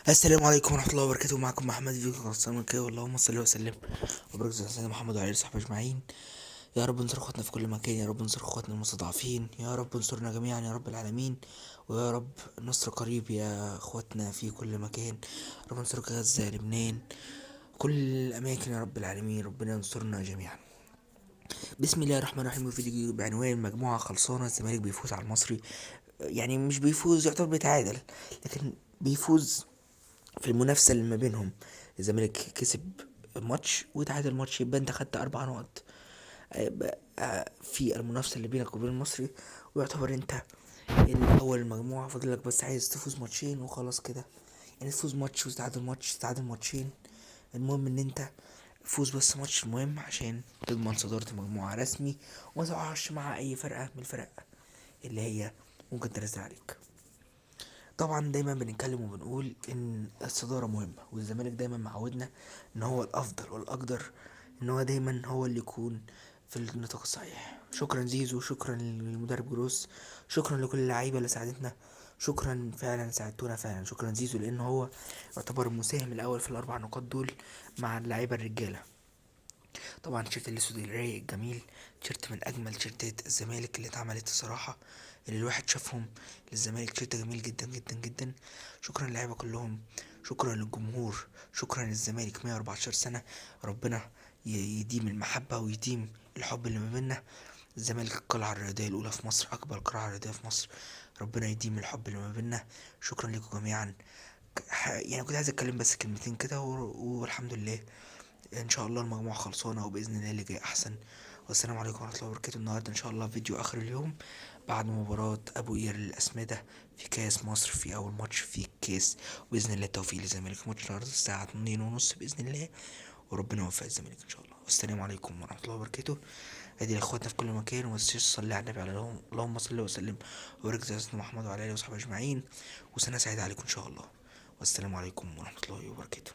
السلام عليكم ورحمة الله وبركاته. معكم محمد فيكو قصة كده. اللهم صل وسلم وبارك على سيدنا محمد وعلى آله وصحبه أجمعين. يا رب انصر اخواتنا في كل مكان، يا رب انصر اخواتنا المستضعفين، يا رب انصرنا جميعا يا رب العالمين. ويا رب نصر قريب يا اخواتنا في كل مكان. رب انصر غزة، لبنان، كل الأماكن يا رب العالمين. ربنا ينصرنا جميعا. بسم الله الرحمن الرحيم. وفيديو بعنوان مجموعة خلصانة، الزمالك بيفوز على المصري. يعني مش بيفوز، يعتبر بيتعادل، لكن بيفوز في المنافسة اللي ما بينهم. الزمالك كسب ماتش وتعادل ماتش، يبقى انت خدت 4 نقط في المنافسة اللي بينك وبين المصري، ويعتبر انت الأول المجموعة. فاضلك بس عايز تفوز ماتشين وخلاص كده. يعني تفوز ماتش وتتعادل ماتش، تتعادل ماتشين. المهم ان انت فوز بس ماتش، المهم عشان تضمن صدارة المجموعة رسمي، وما تقعش مع اي فرقة من الفرق اللي هي ممكن تنزل عليك. طبعا دايما بنتكلم وبنقول ان الصدارة مهمة، والزمالك دايما معودنا ان هو الافضل والاقدر، ان هو دايما هو اللي يكون في النطاق الصحيح. شكرا زيزو، شكرا للمدرب جروس، شكرا لكل اللعيبة اللي ساعدتنا. شكرا فعلا، ساعدتونا فعلا. شكرا زيزو لان هو يعتبر المساهم الاول في ال4 نقاط دول مع اللعيبة الرجالة. طبعا التيشيرت الاسود الرايق الجميل، تيشيرت من اجمل تيشيرتات الزمالك اللي اتعملت الصراحه، اللي الواحد شافهم للزمالك. تيشيرت جميل جدا جدا جدا. شكرا للعيبه كلهم، شكرا للجمهور، شكرا للزمالك 114 سنه. ربنا يديم المحبه ويديم الحب اللي ما بيننا. الزمالك القلعه الرياضيه الاولى في مصر، اكبر قلعه رياضيه في مصر. ربنا يديم الحب اللي ما بيننا. شكرا لكم جميعا. يعني كنت عايز اتكلم بس كلمتين كده والحمد لله. ان شاء الله المجموعه خلصانه، وباذن الله اللي جاي احسن. والسلام عليكم ورحمه الله وبركاته. النهارده ان شاء الله فيديو اخر اليوم بعد مباراه ابو قير للاسمده في كاس مصر، في اول ماتش في الكاس. وباذن الله التوفيق للزمالك. ماتش النهارده الساعه 2:30 باذن الله، وربنا يوفق الزمالك ان شاء الله. والسلام عليكم ورحمه الله وبركاته. ادي لاخواتنا في كل مكان، وما تنساش تصلي على النبي، على اللهم صل وسلم وبارك على سيدنا محمد وعلى اله وصحبه اجمعين. وسنه سعيده عليكم ان شاء الله. والسلام عليكم ورحمه الله وبركاته.